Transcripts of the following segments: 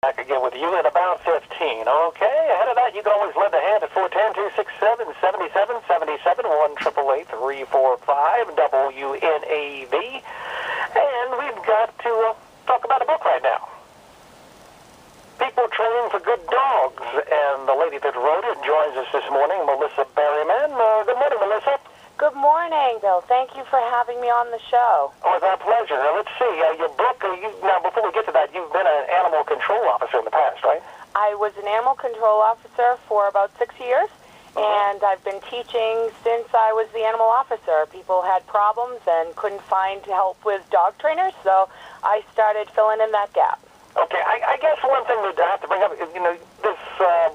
Back again with you at about 15. Okay, ahead of that, you can always lend a hand at 410-267-7777, 1-888-345, WNAV. And we've got to talk about a book right now. People Training for Good Dogs. And the lady that wrote it joins us this morning, Melissa Berryman. Good morning, Melissa. Good morning, Bill. Thank you for having me on the show. Oh, it's our pleasure. Now, let's see. Your book, now, before we get to that, you've been an animal control officer in the past, right? I was an animal control officer for about 6 years, and I've been teaching since I was the animal officer. People had problems and couldn't find help with dog trainers, so I started filling in that gap. Okay, I guess one thing that I have to bring up is, this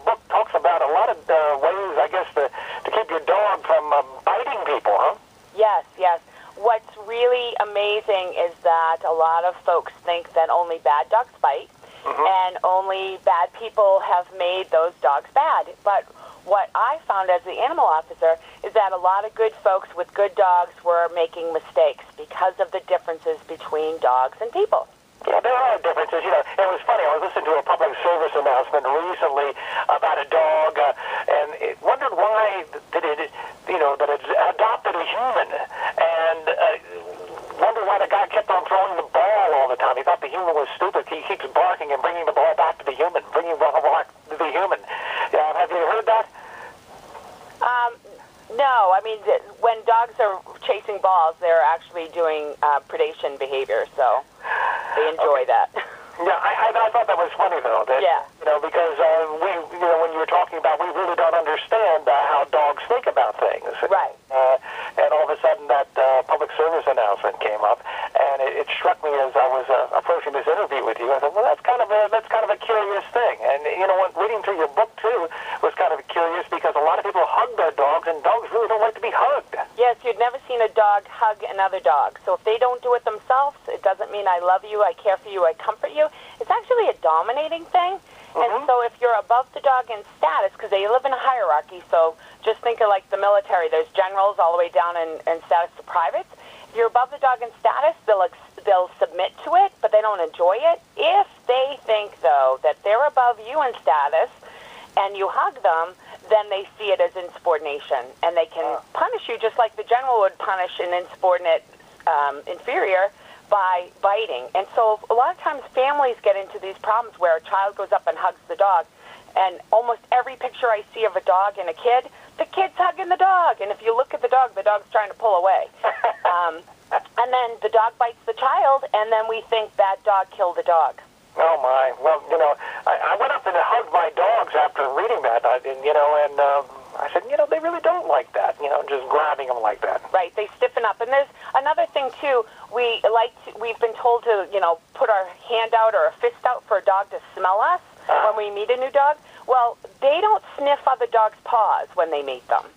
book talks about a lot of ways, I guess, to keep your dog from biting people, huh? Yes, yes. What's really amazing is that a lot of folks think that only bad dogs bite, and only bad people have made those dogs bad. But what I found as the animal officer is that a lot of good folks with good dogs were making mistakes because of the differences between dogs and people. Yeah, there are differences. It was funny. I was listening to a public service announcement recently about a dog, and it wondered why that it adopted a human, and wondered why the guy kept on throwing the ball all the time. He thought the human was stupid. He keeps barking and bringing the ball back to the human, bringing the ball back to the human. Have you heard that? No. I mean, when dogs are chasing balls, they're actually doing predation behavior, so they enjoy that. Yeah, I thought that was funny, though. That, because when you were talking about, we really don't understand how dogs think about things. Right. And all of a sudden, that public service announcement came up, and it struck me as I was approaching this interview with you. I thought, well, that's kind of a curious thing. And what, reading through your book too was kind of curious because a lot of people hug their dogs, and dogs really don't like to be hugged. Yes, you'd never seen a dog hug another dog. So if they don't do it themselves, it doesn't mean I love you, I care for you, I comfort you. It's actually a dominating thing. And so if you're above the dog in status, because they live in a hierarchy, so just think of like the military, there's generals all the way down in status to privates. If you're above the dog in status, they'll submit to it, but they don't enjoy it. If they think, though, that they're above you in status and you hug them, then they see it as insubordination, and they can punish you just like the general would punish an insubordinate inferior by biting. And so a lot of times families get into these problems where a child goes up and hugs the dog, and almost every picture I see of a dog and a kid, the kid's hugging the dog, and if you look at the dog's trying to pull away. And then the dog bites the child, and then we think that dog killed the dog. Oh, my. Well, I went up and hugged my dogs after reading that, and I said, they really don't like that, just grabbing them like that. Right, they stiffen up. And there's another thing, too. We've been told to, put our hand out or a fist out for a dog to smell us when we meet a new dog. Well, they don't sniff other dogs' paws when they meet them.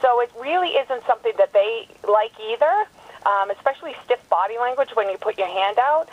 So it really isn't something that they like either, especially stiff body language when you put your hand out.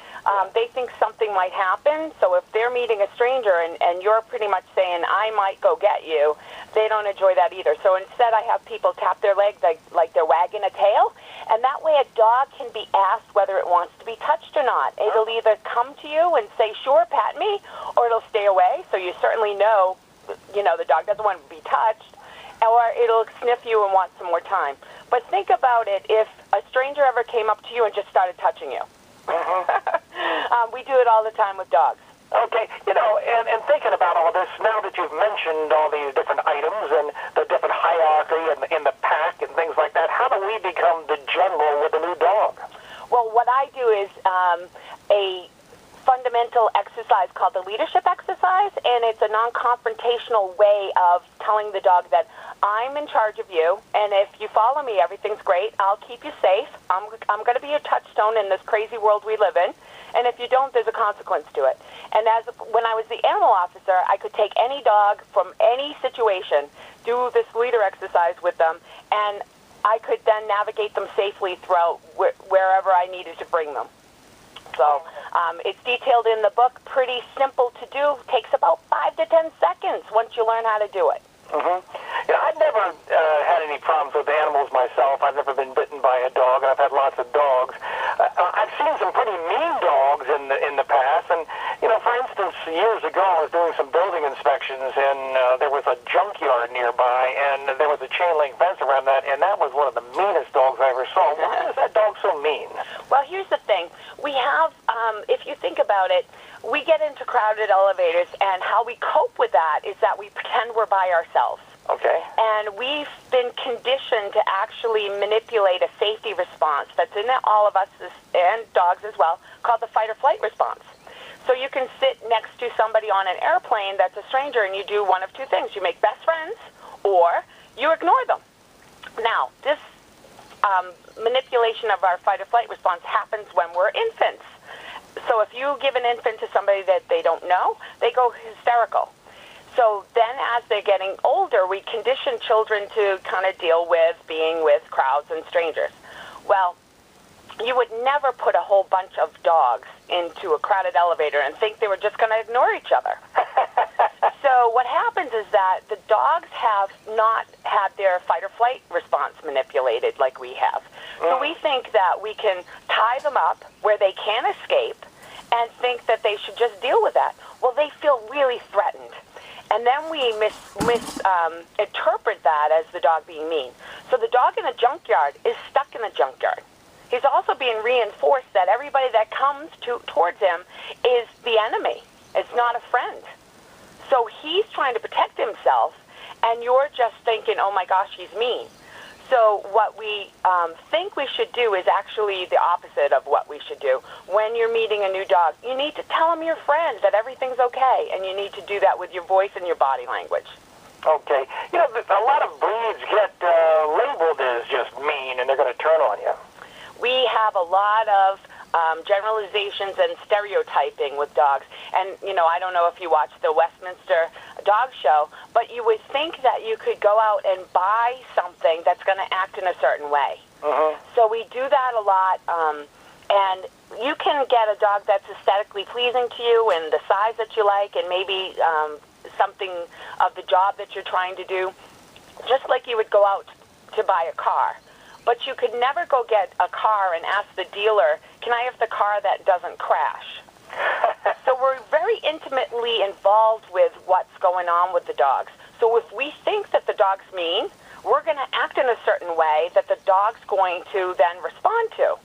They think something might happen. So if they're meeting a stranger and you're pretty much saying, I might go get you, they don't enjoy that either. So instead I have people tap their leg like they're wagging a tail. And that way a dog can be asked whether it wants to be touched or not. It'll either come to you and say, sure, pat me, or it'll stay away. So you certainly know, the dog doesn't want to be touched. Or it'll sniff you and want some more time. But think about it, if a stranger ever came up to you and just started touching you. We do it all the time with dogs. Okay, and thinking about all this, now that you've mentioned all these different items and the different hierarchy in the pack and things like that, how do we become the general with a new dog? Well, what I do is a fundamental exercise called the leadership exercise, and it's a non-confrontational way of telling the dog that I'm in charge of you, and if you follow me, everything's great. I'll keep you safe. I'm going to be your touchstone in this crazy world we live in, and if you don't, there's a consequence to it. And when I was the animal officer, I could take any dog from any situation, do this leader exercise with them, and I could then navigate them safely throughout wherever I needed to bring them. So it's detailed in the book, pretty simple to do, takes about 5 to 10 seconds once you learn how to do it. I've never had any problems with animals myself. I've never been bitten by a dog, and I've had lots of dogs. I've seen some pretty mean dogs in the past, and for instance, years ago ago, I was doing some building inspections, and there was a junkyard nearby, and there was a chain link fence around that, and that was one of the meanest dogs I ever saw. Why is that dog so mean? Well, here's the thing. We have, if you think about it, we get into crowded elevators, and how we cope with that is that we pretend we're by ourselves. Okay. And we've been conditioned to actually manipulate a safety response that's in all of us, and dogs as well, called the fight or flight response. So you can sit next to somebody on an airplane that's a stranger, and you do one of two things. You make best friends, or you ignore them. Now, this manipulation of our fight or flight response happens when we're infants. So if you give an infant to somebody that they don't know, they go hysterical. So then as they're getting older, we condition children to kind of deal with being with crowds and strangers. Well, you would never put a whole bunch of dogs into a crowded elevator and think they were just going to ignore each other. So what happens is that the dogs have not had their fight or flight response manipulated like we have. So we think that we can tie them up where they can't escape and think that they should just deal with that. Well, they feel really threatened. And then we interpret that as the dog being mean. So the dog in a junkyard is stuck in a junkyard. He's also being reinforced that everybody that comes towards him is the enemy. It's not a friend. So he's trying to protect himself, and you're just thinking, oh my gosh, he's mean. So what we think we should do is actually the opposite of what we should do. When you're meeting a new dog, you need to tell him you're friends, that everything's okay, and you need to do that with your voice and your body language. Okay. You know, a lot of breeds get labeled as just mean, and they're going to turn on you. We have a lot of generalizations and stereotyping with dogs. And, you know, I don't know if you watch the Westminster Dog Show, but you would think that you could go out and buy something that's going to act in a certain way. So we do that a lot. And you can get a dog that's aesthetically pleasing to you and the size that you like, and maybe something of the job that you're trying to do, just like you would go out to buy a car. But you could never go get a car and ask the dealer, can I have the car that doesn't crash? So we're very intimately involved with what's going on with the dogs. So if we think that the dog's mean, we're going to act in a certain way that the dog's going to then respond to.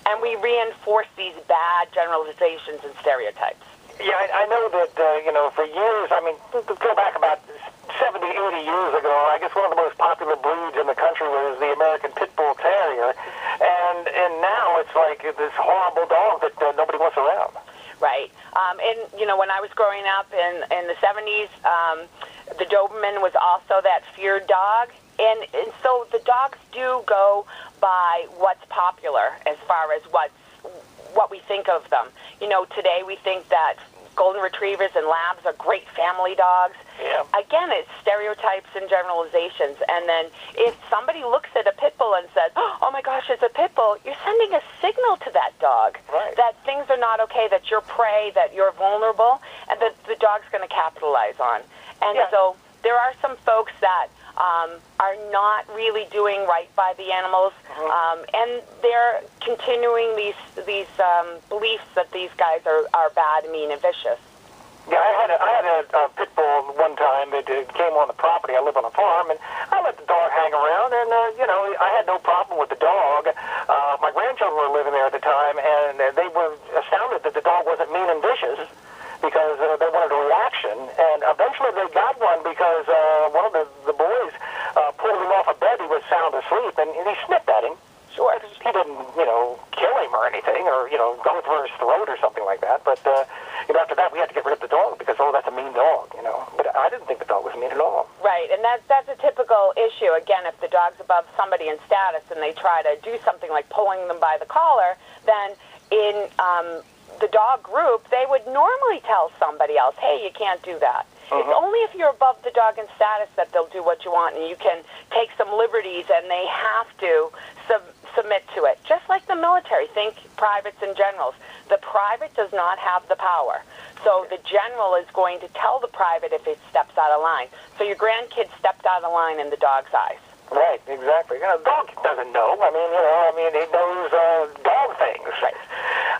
And we reinforce these bad generalizations and stereotypes. Yeah, I know that, you know, for years, I mean, go back about 70, 80 years ago, I guess one of the most popular breeds in the country was the American Pit Bull Terrier. And now it's like this horrible dog that nobody wants around. Right. And, you know, when I was growing up in the 70s, the Doberman was also that feared dog. And so the dogs do go by what's popular as far as what we think of them. You know, today we think that golden retrievers and labs are great family dogs. Yeah. Again, it's stereotypes and generalizations. And then if somebody looks at a pit bull and says, oh my gosh, it's a pit bull, you're sending a signal to that dog that things are not okay, that you're prey, that you're vulnerable, and that the dog's going to capitalize on. And so there are some folks that are not really doing right by the animals, and they're continuing these beliefs that these guys are bad, mean, and vicious. Yeah, I had a pit bull one time that came on the property. I live on a farm, and I let the dog hang around, and, you know, I had no problem with the dog. My grandchildren were living there at the time, and they were astounded that the dog wasn't mean and vicious, because they wanted a reaction. And eventually they got one because one of the boys pulled him off a bed. He was sound asleep, and he snipped at him. Sure. He didn't, you know, kill him or anything, or, you know, go through his throat or something like that. But, you know, after that, we had to get rid of the dog because, oh, that's a mean dog, you know. But I didn't think the dog was mean at all. Right, and that's a typical issue. Again, if the dog's above somebody in status and they try to do something like pulling them by the collar, then in the dog group, they would normally tell somebody else, hey, you can't do that. It's only if you're above the dog in status that they'll do what you want, and you can take some liberties, and they have to submit to it. Just like the military, think privates and generals. The private does not have the power. So the general is going to tell the private if it steps out of line. So your grandkid stepped out of line in the dog's eyes. Right, exactly. You know, dog doesn't know. I mean, he knows dog things. Right.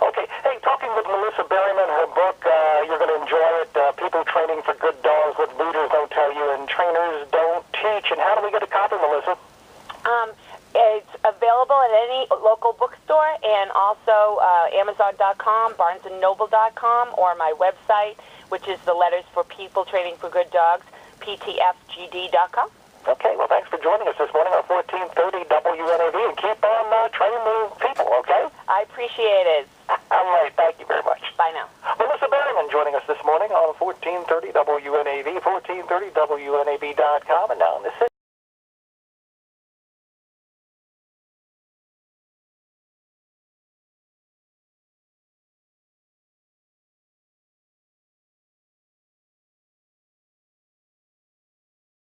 Okay. Hey, talking with Melissa Melissa Berryman. Her book, you're going to enjoy it. People Training for Good Dogs, What Leaders Don't Tell You and Trainers Don't Teach. And how do we get a copy, Melissa? It's available at any local bookstore and also Amazon.com, BarnesandNoble.com, or my website, which is the letters for People Training for Good Dogs, PTFGD.com. Okay, well, thanks for joining us this morning on 1430 WNAV, and keep on training the people, okay? I appreciate it. All right, thank you very much. Bye now. Melissa Berryman joining us this morning on 1430 WNAV, 1430WNAV.com, and now